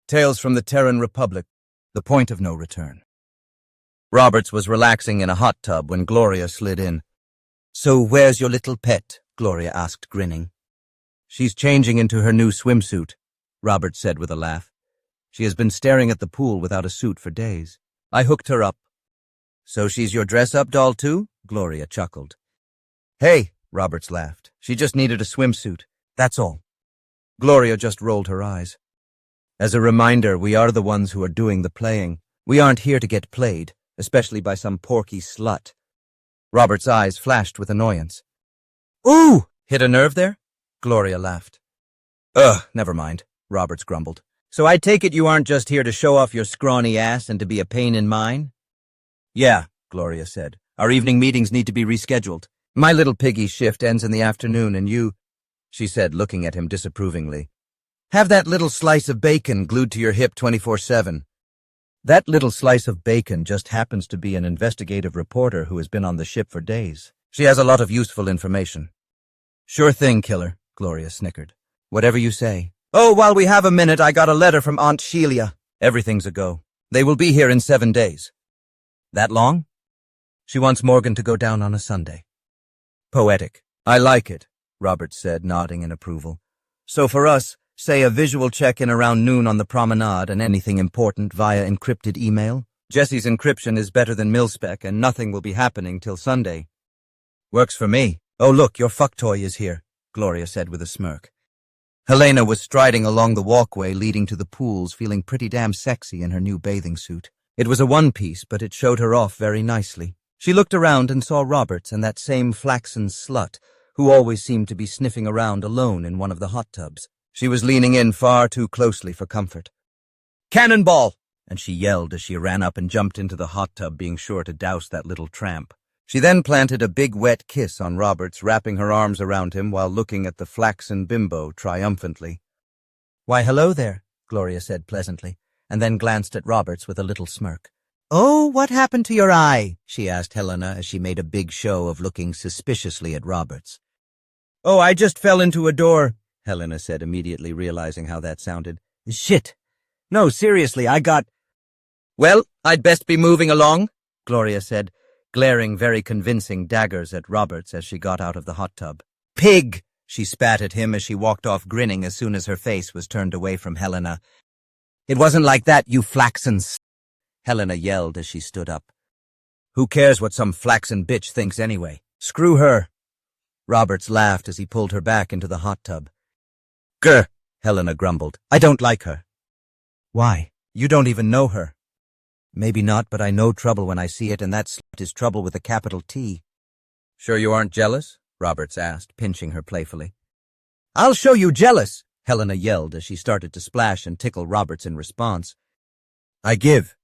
Tales from the Terran Republic, the point of no return. Roberts was relaxing in a hot tub when Gloria slid in. "So where's your little pet?" Gloria asked, grinning. "She's changing into her new swimsuit," Roberts said with a laugh. "She has been staring at the pool without a suit for days. I hooked her up." "So she's your dress-up doll too?" Gloria chuckled. "Hey," Roberts laughed. "She just needed a swimsuit. That's all." Gloria just rolled her eyes. "As a reminder, we are the ones who are doing the playing. We aren't here to get played, especially by some porky slut." Robert's eyes flashed with annoyance. "Ooh! Hit a nerve there?" Gloria laughed. "Ugh, never mind," Roberts grumbled. "So I take it you aren't just here to show off your scrawny ass and to be a pain in mine?" "Yeah," Gloria said. "Our evening meetings need to be rescheduled. My little piggy's shift ends in the afternoon and you," she said, looking at him disapprovingly, "have that little slice of bacon glued to your hip 24/7. That little slice of bacon just happens to be an investigative reporter who has been on the ship for days. She has a lot of useful information." "Sure thing, killer," Gloria snickered. "Whatever you say." "Oh, while we have a minute, I got a letter from Aunt Sheila." "Everything's a go. They will be here in 7 days." "That long?" "She wants Morgan to go down on a Sunday." "Poetic. I like it," Roberts said, nodding in approval. "So for us, say a visual check-in around noon on the promenade and anything important via encrypted email. Jesse's encryption is better than mil-spec and nothing will be happening till Sunday." "Works for me. Oh, look, your fuck toy is here," Gloria said with a smirk. Helena was striding along the walkway leading to the pools, feeling pretty damn sexy in her new bathing suit. It was a one-piece, but it showed her off very nicely. She looked around and saw Roberts and that same flaxen slut, who always seemed to be sniffing around alone in one of the hot tubs. She was leaning in far too closely for comfort. "Cannonball!" and she yelled as she ran up and jumped into the hot tub, being sure to douse that little tramp. She then planted a big wet kiss on Roberts, wrapping her arms around him while looking at the flaxen bimbo triumphantly. "Why, hello there," Gloria said pleasantly, and then glanced at Roberts with a little smirk. "Oh, what happened to your eye?" she asked Helena as she made a big show of looking suspiciously at Roberts. "Oh, I just fell into a door," Helena said, immediately realizing how that sounded. "Shit. No, seriously, I got—" "Well, I'd best be moving along," Gloria said, glaring very convincing daggers at Roberts as she got out of the hot tub. "Pig!" she spat at him as she walked off, grinning as soon as her face was turned away from Helena. "It wasn't like that, you flaxen Helena yelled as she stood up. "Who cares what some flaxen bitch thinks anyway? Screw her." Roberts laughed as he pulled her back into the hot tub. "Grr," Helena grumbled. "I don't like her." "Why? You don't even know her." "Maybe not, but I know trouble when I see it, and that slut is trouble with a capital T." "Sure you aren't jealous?" Roberts asked, pinching her playfully. "I'll show you jealous," Helena yelled as she started to splash and tickle Roberts in response. I give.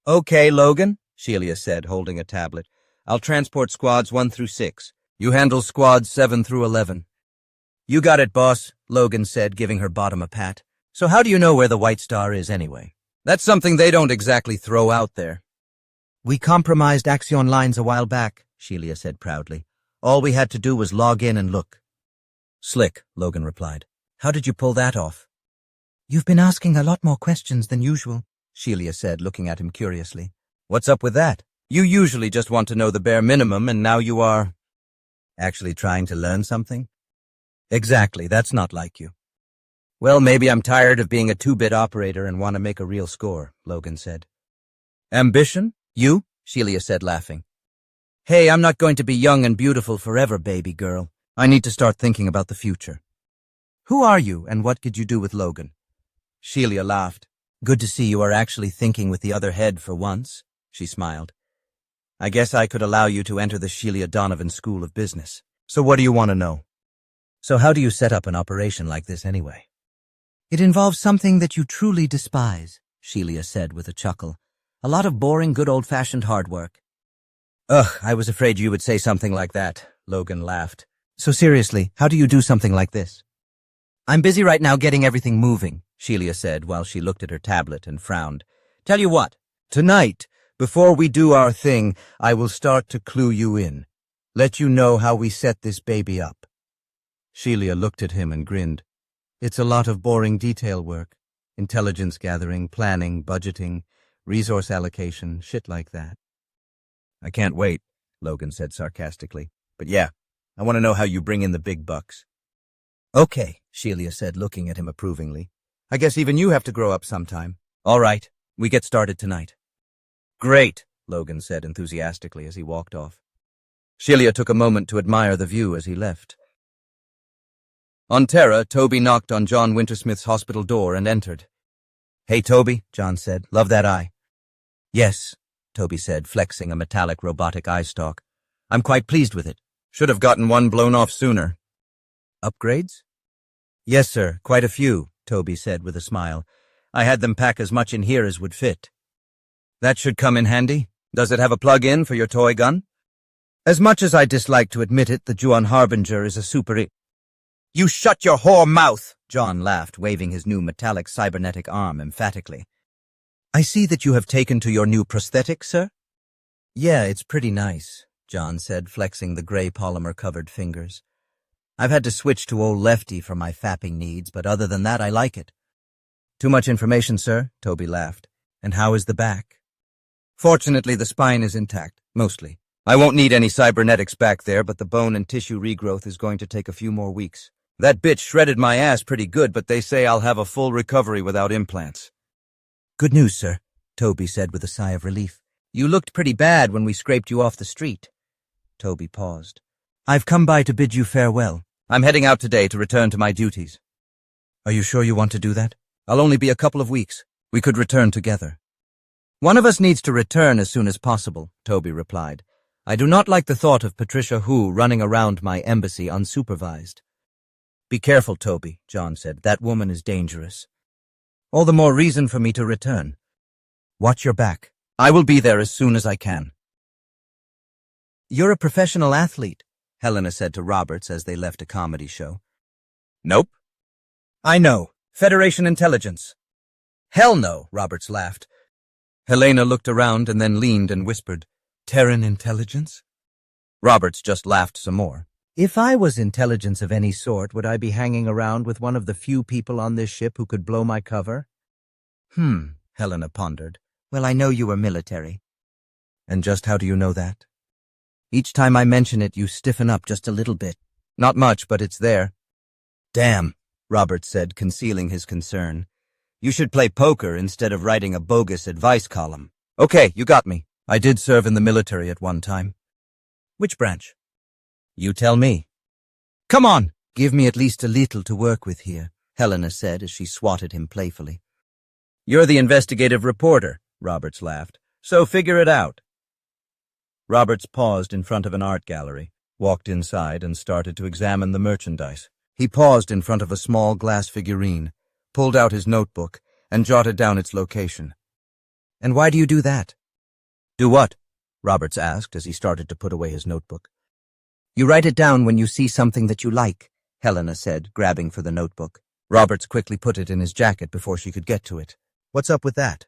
"Okay, Logan," Sheila said, holding a tablet. "I'll transport squads 1 through 6. You handle squads 7 through 11. "You got it, boss," Logan said, giving her bottom a pat. "So how do you know where the White Star is anyway?" "That's something they don't exactly throw out there." "We compromised Axion lines a while back," Sheila said proudly. "All we had to do was log in and look." "Slick," Logan replied. "How did you pull that off?" "You've been asking a lot more questions than usual," Sheila said, looking at him curiously. "What's up with that? You usually just want to know the bare minimum, and now you are—" "Actually trying to learn something?" "Exactly, that's not like you." "Well, maybe I'm tired of being a 2-bit operator and want to make a real score," Logan said. "Ambition? You?" Sheila said, laughing. "Hey, I'm not going to be young and beautiful forever, baby girl. I need to start thinking about the future." "Who are you, and what could you do with Logan?" Sheila laughed. "Good to see you are actually thinking with the other head for once," she smiled. "I guess I could allow you to enter the Sheila Donovan School of Business. So what do you want to know?" "So how do you set up an operation like this anyway?" "It involves something that you truly despise," Sheila said with a chuckle. "A lot of boring, good old-fashioned hard work." "Ugh, I was afraid you would say something like that," Logan laughed. "So seriously, how do you do something like this?" "I'm busy right now getting everything moving," Sheila said while she looked at her tablet and frowned. "Tell you what, tonight, before we do our thing, I will start to clue you in. Let you know how we set this baby up." Sheila looked at him and grinned. It's a lot of boring detail work. Intelligence gathering, planning, budgeting, resource allocation, shit like that. I can't wait, Logan said sarcastically. But yeah, I want to know how you bring in the big bucks. Okay, Shelia said, looking at him approvingly. I guess even you have to grow up sometime. All right, we get started tonight. Great, Logan said enthusiastically as he walked off. Shelia took a moment to admire the view as he left. On Terra, Toby knocked on John Wintersmith's hospital door and entered. Hey, Toby, John said. Love that eye. Yes, Toby said, flexing a metallic robotic eye stalk. I'm quite pleased with it. Should have gotten one blown off sooner. Upgrades? Yes, sir, quite a few, Toby said with a smile. I had them pack as much in here as would fit. That should come in handy. Does it have a plug-in for your toy gun? As much as I dislike to admit it, the Juan Harbinger is a super... You shut your whore mouth, John laughed, waving his new metallic cybernetic arm emphatically. I see that you have taken to your new prosthetic, sir? Yeah, it's pretty nice, John said, flexing the gray polymer-covered fingers. I've had to switch to old Lefty for my fapping needs, but other than that, I like it. Too much information, sir, Toby laughed. And how is the back? Fortunately, the spine is intact, mostly. I won't need any cybernetics back there, but the bone and tissue regrowth is going to take a few more weeks. That bitch shredded my ass pretty good, but they say I'll have a full recovery without implants. Good news, sir, Toby said with a sigh of relief. You looked pretty bad when we scraped you off the street. Toby paused. I've come by to bid you farewell. I'm heading out today to return to my duties. Are you sure you want to do that? I'll only be a couple of weeks. We could return together. One of us needs to return as soon as possible, Toby replied. I do not like the thought of Patricia Hu running around my embassy unsupervised. Be careful, Toby, John said. That woman is dangerous. All the more reason for me to return. Watch your back. I will be there as soon as I can. You're a professional athlete, Helena said to Roberts as they left a comedy show. Nope. I know. Federation intelligence. Hell no, Roberts laughed. Helena looked around and then leaned and whispered, Terran intelligence? Roberts just laughed some more. If I was intelligence of any sort, would I be hanging around with one of the few people on this ship who could blow my cover? Helena pondered. Well, I know you were military. And just how do you know that? Each time I mention it, you stiffen up just a little bit. Not much, but it's there. Damn, Roberts said, concealing his concern. You should play poker instead of writing a bogus advice column. Okay, you got me. I did serve in the military at one time. Which branch? You tell me. Come on, give me at least a little to work with here, Helena said as she swatted him playfully. You're the investigative reporter, Roberts laughed, so figure it out. Roberts paused in front of an art gallery, walked inside and started to examine the merchandise. He paused in front of a small glass figurine, pulled out his notebook, and jotted down its location. And why do you do that? Do what? Roberts asked as he started to put away his notebook. You write it down when you see something that you like, Helena said, grabbing for the notebook. Roberts quickly put it in his jacket before she could get to it. What's up with that?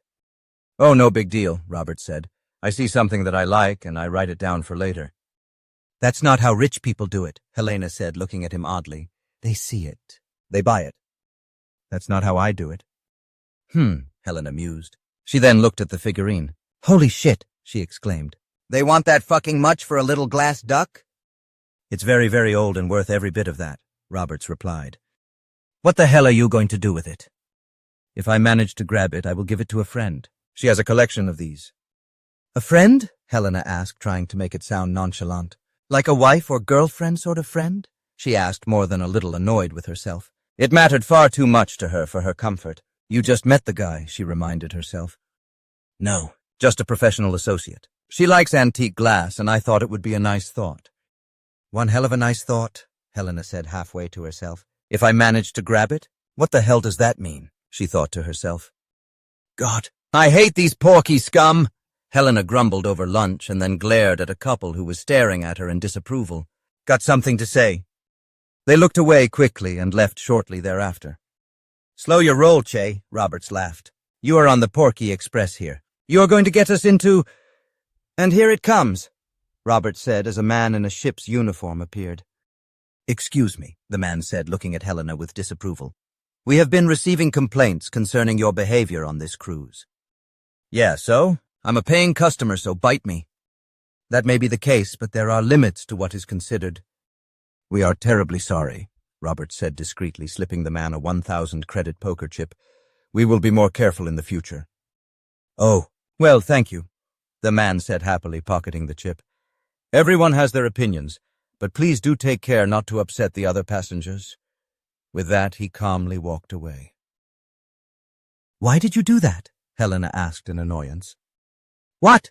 Oh, no big deal, Roberts said. I see something that I like, and I write it down for later. That's not how rich people do it, Helena said, looking at him oddly. They see it. They buy it. That's not how I do it. Helena mused. She then looked at the figurine. Holy shit, she exclaimed. They want that fucking much for a little glass duck? It's very, very old and worth every bit of that, Roberts replied. What the hell are you going to do with it? If I manage to grab it, I will give it to a friend. She has a collection of these. A friend? Helena asked, trying to make it sound nonchalant. Like a wife or girlfriend sort of friend? She asked, more than a little annoyed with herself. It mattered far too much to her for her comfort. You just met the guy, she reminded herself. No, just a professional associate. She likes antique glass, and I thought it would be a nice thought. One hell of a nice thought, Helena said halfway to herself. If I manage to grab it? What the hell does that mean? She thought to herself. God, I hate these porky scum! Helena grumbled over lunch and then glared at a couple who was staring at her in disapproval. Got something to say? They looked away quickly and left shortly thereafter. Slow your roll, Che, Roberts laughed. You are on the Porky Express here. You are going to get us into... And here it comes, Roberts said as a man in a ship's uniform appeared. Excuse me, the man said, looking at Helena with disapproval. We have been receiving complaints concerning your behavior on this cruise. Yeah, so? I'm a paying customer, so bite me. That may be the case, but there are limits to what is considered. We are terribly sorry, Robert said discreetly, slipping the man a 1,000 credit poker chip. We will be more careful in the future. Oh, well, thank you, the man said happily, pocketing the chip. Everyone has their opinions, but please do take care not to upset the other passengers. With that, he calmly walked away. Why did you do that? Helena asked in annoyance. What?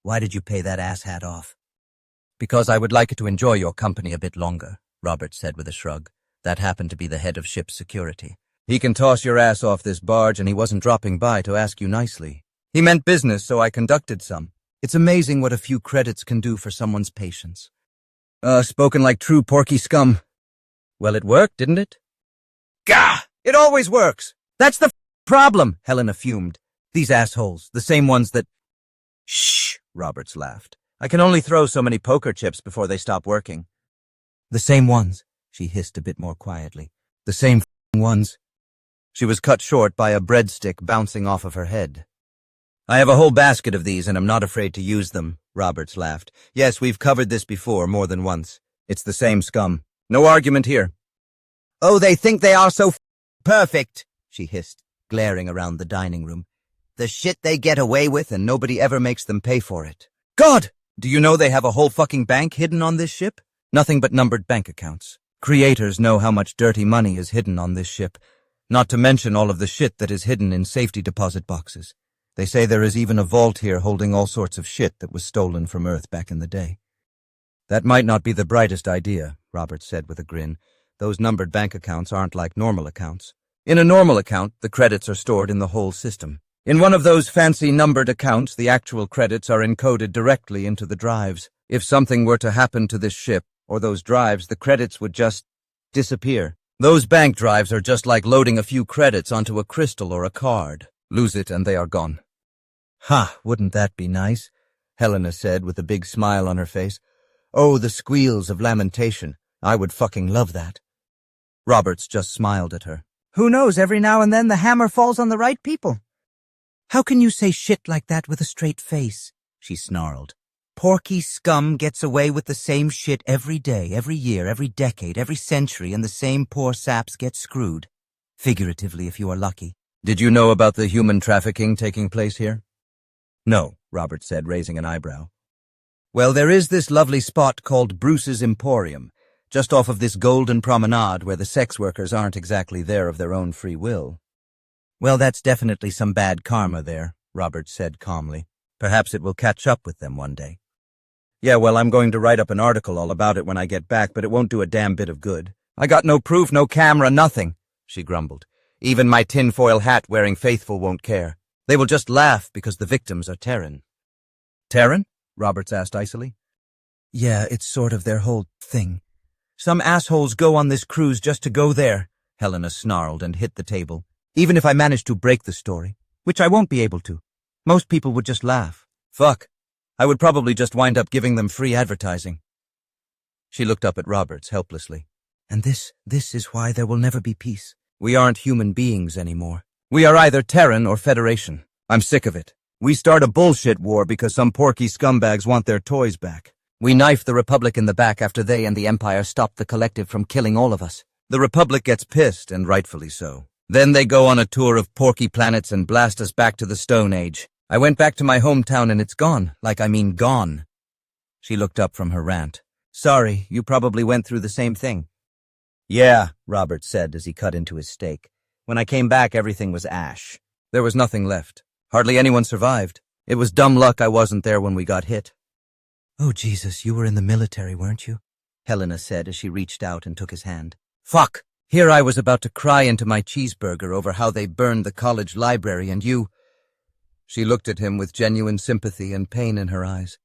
Why did you pay that asshat off? Because I would like to enjoy your company a bit longer, Robert said with a shrug. That happened to be the head of ship's security. He can toss your ass off this barge, and he wasn't dropping by to ask you nicely. He meant business, so I conducted some. It's amazing what a few credits can do for someone's patience. Spoken like true porky scum. Well, it worked, didn't it? Gah! It always works! That's the problem, Helena fumed. These assholes, the same ones that— Shh, Roberts laughed. I can only throw so many poker chips before they stop working. The same ones, she hissed a bit more quietly. The same ones. She was cut short by a breadstick bouncing off of her head. I have a whole basket of these, and I'm not afraid to use them, Roberts laughed. Yes, we've covered this before, more than once. It's the same scum. No argument here. Oh, they think they are so perfect, she hissed, glaring around the dining room. The shit they get away with, and nobody ever makes them pay for it. God! Do you know they have a whole fucking bank hidden on this ship? Nothing but numbered bank accounts. Creators know how much dirty money is hidden on this ship, not to mention all of the shit that is hidden in safety deposit boxes. They say there is even a vault here holding all sorts of shit that was stolen from Earth back in the day. That might not be the brightest idea, Roberts said with a grin. Those numbered bank accounts aren't like normal accounts. In a normal account, the credits are stored in the whole system. In one of those fancy numbered accounts, the actual credits are encoded directly into the drives. If something were to happen to this ship or those drives, the credits would just disappear. Those bank drives are just like loading a few credits onto a crystal or a card. Lose it and they are gone. Ha, wouldn't that be nice? Helena said with a big smile on her face. Oh, the squeals of lamentation. I would fucking love that. Roberts just smiled at her. Who knows, every now and then the hammer falls on the right people. How can you say shit like that with a straight face? She snarled. Porky scum gets away with the same shit every day, every year, every decade, every century, and the same poor saps get screwed. Figuratively, if you are lucky. Did you know about the human trafficking taking place here? No, Robert said, raising an eyebrow. Well, there is this lovely spot called Bruce's Emporium, just off of this golden promenade where the sex workers aren't exactly there of their own free will. Well, that's definitely some bad karma there, Robert said calmly. Perhaps it will catch up with them one day. Yeah, well, I'm going to write up an article all about it when I get back, but it won't do a damn bit of good. I got no proof, no camera, nothing, she grumbled. Even my tinfoil hat-wearing faithful won't care. They will just laugh because the victims are Terran. Terran? Roberts asked icily. Yeah, it's sort of their whole thing. Some assholes go on this cruise just to go there, Helena snarled and hit the table. Even if I manage to break the story, which I won't be able to. Most people would just laugh. Fuck. I would probably just wind up giving them free advertising. She looked up at Roberts helplessly. And this is why there will never be peace. We aren't human beings anymore. We are either Terran or Federation. I'm sick of it. We start a bullshit war because some porky scumbags want their toys back. We knife the Republic in the back after they and the Empire stop the Collective from killing all of us. The Republic gets pissed, and rightfully so. Then they go on a tour of porky planets and blast us back to the Stone Age. I went back to my hometown and it's gone. Like I mean gone. She looked up from her rant. Sorry, you probably went through the same thing. Yeah, Robert said as he cut into his steak. When I came back, everything was ash. There was nothing left. Hardly anyone survived. It was dumb luck I wasn't there when we got hit. Oh, Jesus, you were in the military, weren't you? Helena said as she reached out and took his hand. Fuck! Here I was about to cry into my cheeseburger over how they burned the college library and you— She looked at him with genuine sympathy and pain in her eyes.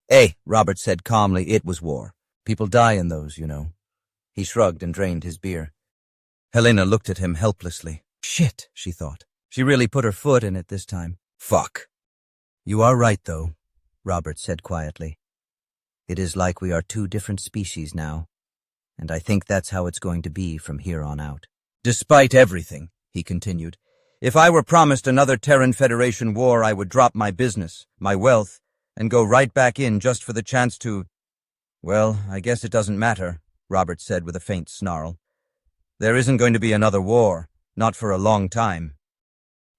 Hey, Robert said calmly, it was war. People die in those, you know. He shrugged and drained his beer. Helena looked at him helplessly. Shit, she thought. She really put her foot in it this time. Fuck. You are right, though, Robert said quietly. It is like we are two different species now, and I think that's how it's going to be from here on out. Despite everything, he continued, if I were promised another Terran Federation war, I would drop my business, my wealth, and go right back in just for the chance to— Well, I guess it doesn't matter, Robert said with a faint snarl. There isn't going to be another war, not for a long time.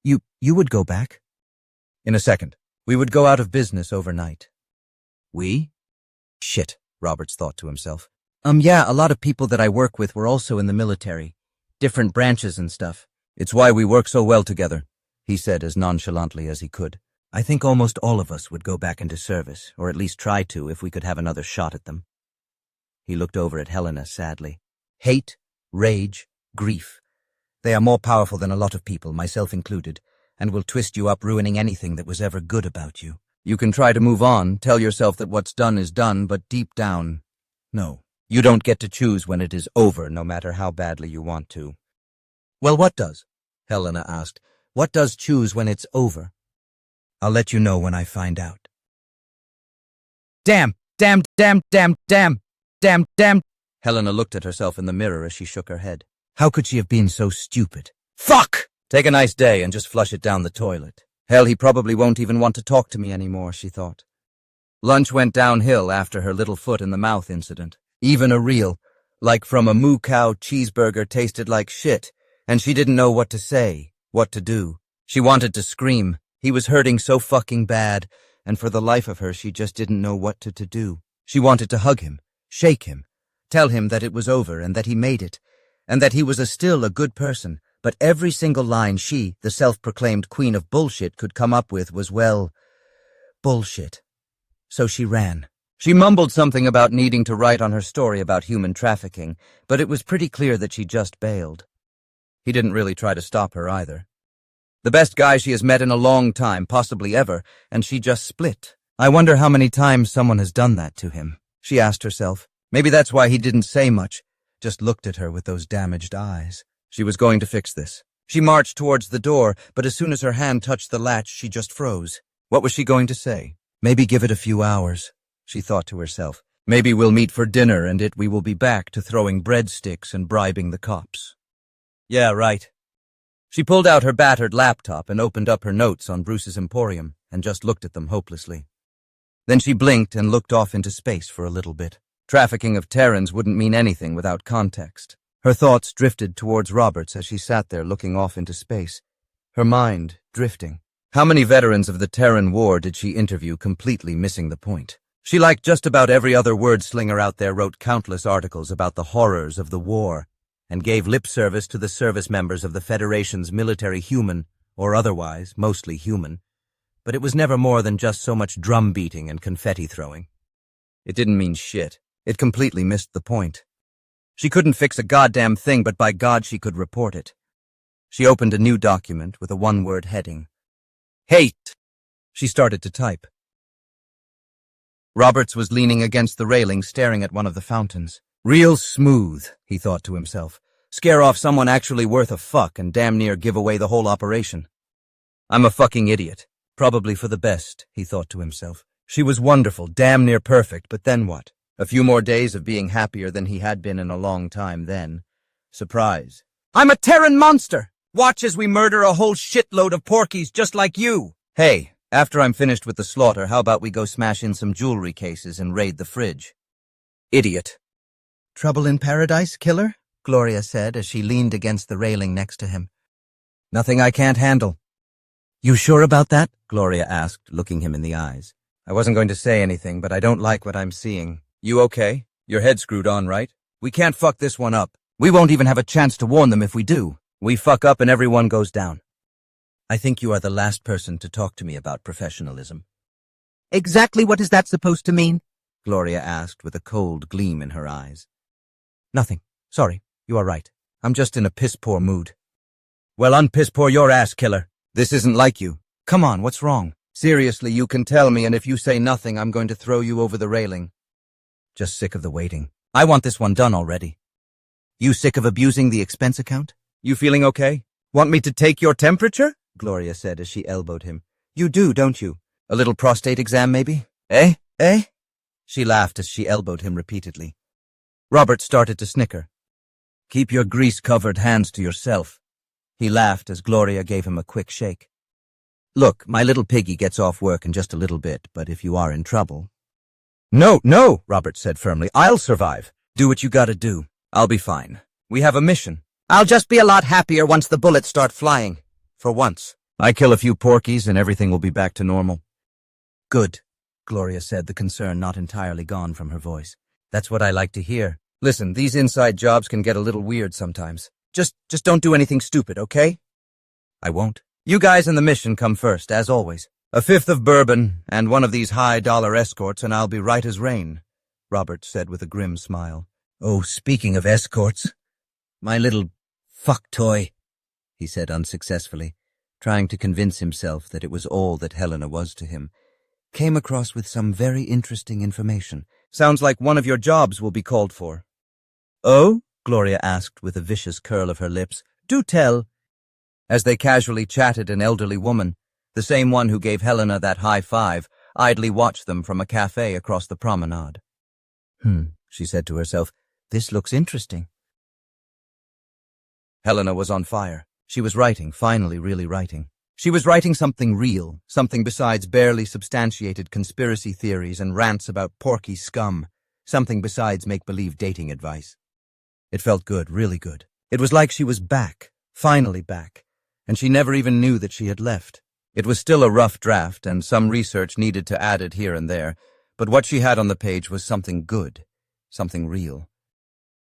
You would go back? In a second. We would go out of business overnight. We? Shit, Roberts thought to himself. Yeah, a lot of people that I work with were also in the military. Different branches and stuff. It's why we work so well together, he said as nonchalantly as he could. I think almost all of us would go back into service, or at least try to if we could have another shot at them. He looked over at Helena sadly. Hate, rage, grief. They are more powerful than a lot of people, myself included, and will twist you up, ruining anything that was ever good about you. You can try to move on, tell yourself that what's done is done, but deep down, no. You don't get to choose when it is over, no matter how badly you want to. Well, what does? Helena asked. What does choose when it's over? I'll let you know when I find out. Damn! Helena looked at herself in the mirror as she shook her head. How could she have been so stupid? Fuck! Take a nice day and just flush it down the toilet. Hell, he probably won't even want to talk to me anymore, she thought. Lunch went downhill after her little foot in the mouth incident. Even a real, like from a moo cow cheeseburger tasted like shit, and she didn't know what to say, what to do. She wanted to scream. He was hurting so fucking bad, and for the life of her she just didn't know what to do. She wanted to hug him, shake him, tell him that it was over and that he made it, and that he was still a good person, but every single line she, the self-proclaimed queen of bullshit, could come up with was, well, bullshit. So she ran. She mumbled something about needing to write on her story about human trafficking, but it was pretty clear that she just bailed. He didn't really try to stop her either. The best guy she has met in a long time, possibly ever, and she just split. I wonder how many times someone has done that to him, she asked herself. Maybe that's why he didn't say much, just looked at her with those damaged eyes. She was going to fix this. She marched towards the door, but as soon as her hand touched the latch, she just froze. What was she going to say? Maybe give it a few hours, she thought to herself. Maybe we'll meet for dinner and we will be back to throwing breadsticks and bribing the cops. Yeah, right. She pulled out her battered laptop and opened up her notes on Bruce's Emporium and just looked at them hopelessly. Then she blinked and looked off into space for a little bit. Trafficking of Terrans wouldn't mean anything without context. Her thoughts drifted towards Roberts as she sat there looking off into space, her mind drifting. How many veterans of the Terran War did she interview, completely missing the point? She, like just about every other word slinger out there, wrote countless articles about the horrors of the war and gave lip service to the service members of the Federation's military, human or otherwise, mostly human. But it was never more than just so much drum beating and confetti throwing. It didn't mean shit. It completely missed the point. She couldn't fix a goddamn thing, but by God she could report it. She opened a new document with a one-word heading. Hate! She started to type. Roberts was leaning against the railing, staring at one of the fountains. Real smooth, he thought to himself. Scare off someone actually worth a fuck and damn near give away the whole operation. I'm a fucking idiot. Probably for the best, he thought to himself. She was wonderful, damn near perfect, but then what? A few more days of being happier than he had been in a long time then. Surprise. I'm a Terran monster! Watch as we murder a whole shitload of porkies just like you! Hey, after I'm finished with the slaughter, how about we go smash in some jewelry cases and raid the fridge? Idiot. Trouble in paradise, killer? Gloria said as she leaned against the railing next to him. Nothing I can't handle. You sure about that? Gloria asked, looking him in the eyes. I wasn't going to say anything, but I don't like what I'm seeing. You okay? Your head screwed on, right? We can't fuck this one up. We won't even have a chance to warn them if we do. We fuck up and everyone goes down. I think you are the last person to talk to me about professionalism. Exactly what is that supposed to mean? Gloria asked with a cold gleam in her eyes. Nothing. Sorry, you are right. I'm just in a piss-poor mood. Well, unpiss-poor your ass, killer. This isn't like you. Come on, what's wrong? Seriously, you can tell me, and if you say nothing, I'm going to throw you over the railing. Just sick of the waiting. I want this one done already. You sick of abusing the expense account? You feeling okay? Want me to take your temperature? Gloria said as she elbowed him. You do, don't you? A little prostate exam, maybe? Eh? Eh? She laughed as she elbowed him repeatedly. Robert started to snicker. Keep your grease-covered hands to yourself. He laughed as Gloria gave him a quick shake. Look, my little piggy gets off work in just a little bit, but if you are in trouble... No, Robert said firmly. I'll survive. Do what you gotta do. I'll be fine. We have a mission. I'll just be a lot happier once the bullets start flying. For once. I kill a few porkies and everything will be back to normal. Good, Gloria said, the concern not entirely gone from her voice. That's what I like to hear. Listen, these inside jobs can get a little weird sometimes. Just don't do anything stupid, okay? I won't. You guys and the mission come first, as always. A fifth of bourbon and one of these high-dollar escorts and I'll be right as rain, Robert said with a grim smile. Oh, speaking of escorts, my little fuck toy, he said unsuccessfully, trying to convince himself that it was all that Helena was to him, came across with some very interesting information. Sounds like one of your jobs will be called for. Oh? Gloria asked with a vicious curl of her lips. Do tell. As they casually chatted, an elderly woman, the same one who gave Helena that high five, idly watched them from a cafe across the promenade. She said to herself, this looks interesting. Helena was on fire. She was writing, finally really writing. She was writing something real, something besides barely substantiated conspiracy theories and rants about porky scum, something besides make-believe dating advice. It felt good, really good. It was like she was back, finally back, and she never even knew that she had left. It was still a rough draft, and some research needed to add it here and there, but what she had on the page was something good, something real.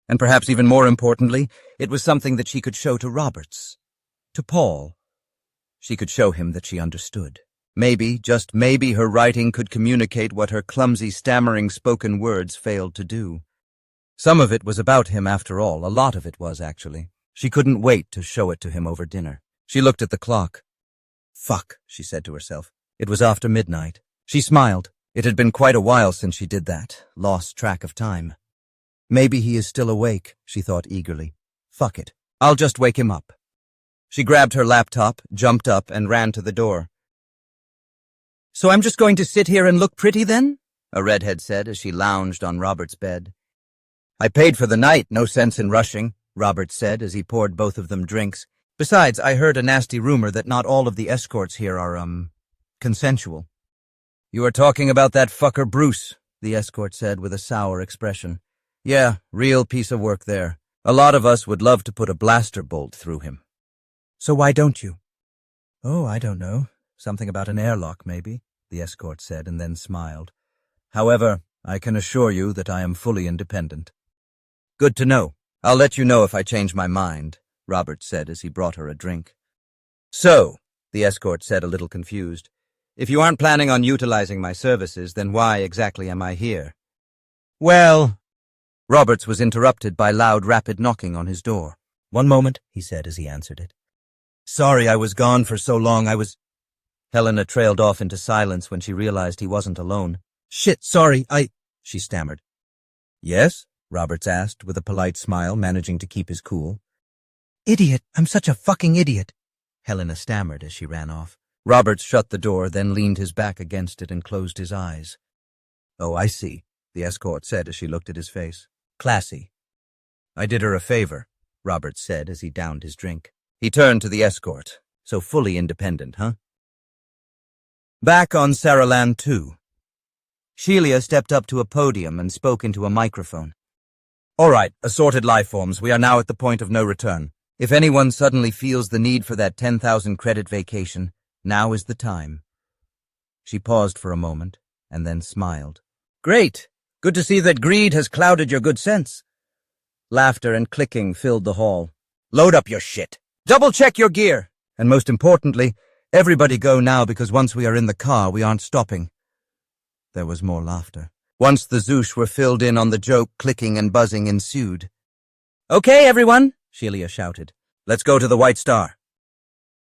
And perhaps even more importantly, it was something that she could show to Roberts, to Paul. She could show him that she understood. Maybe, just maybe, her writing could communicate what her clumsy, stammering spoken words failed to do. Some of it was about him, after all. A lot of it was, actually. She couldn't wait to show it to him over dinner. She looked at the clock. Fuck, she said to herself. It was after midnight. She smiled. It had been quite a while since she did that. Lost track of time. Maybe he is still awake, she thought eagerly. Fuck it. I'll just wake him up. She grabbed her laptop, jumped up, and ran to the door. So I'm just going to sit here and look pretty then? A redhead said as she lounged on Robert's bed. I paid for the night, no sense in rushing, Robert said as he poured both of them drinks. Besides, I heard a nasty rumor that not all of the escorts here are, consensual. You are talking about that fucker Bruce, the escort said with a sour expression. Yeah, real piece of work there. A lot of us would love to put a blaster bolt through him. So why don't you? Oh, I don't know. Something about an airlock, maybe, the escort said and then smiled. However, I can assure you that I am fully independent. Good to know. I'll let you know if I change my mind, Robert said as he brought her a drink. So, the escort said a little confused, if you aren't planning on utilizing my services, then why exactly am I here? Well... Roberts was interrupted by loud, rapid knocking on his door. One moment, he said as he answered it. Sorry I was gone for so long, Helena trailed off into silence when she realized he wasn't alone. Shit, sorry, she stammered. Yes? Roberts asked with a polite smile, managing to keep his cool. Idiot, I'm such a fucking idiot, Helena stammered as she ran off. Roberts shut the door, then leaned his back against it and closed his eyes. Oh, I see, the escort said as she looked at his face. Classy. I did her a favor, Roberts said as he downed his drink. He turned to the escort. So fully independent, huh? Back on Saraland 2. Shelia stepped up to a podium and spoke into a microphone. All right, assorted lifeforms, we are now at the point of no return. If anyone suddenly feels the need for that 10,000 credit vacation, now is the time. She paused for a moment and then smiled. Great! Good to see that greed has clouded your good sense. Laughter and clicking filled the hall. Load up your shit. Double-check your gear. And most importantly, everybody go now because once we are in the car, we aren't stopping. There was more laughter. Once the Zoosh were filled in on the joke, clicking and buzzing ensued. Okay, everyone, Shelia shouted. Let's go to the White Star.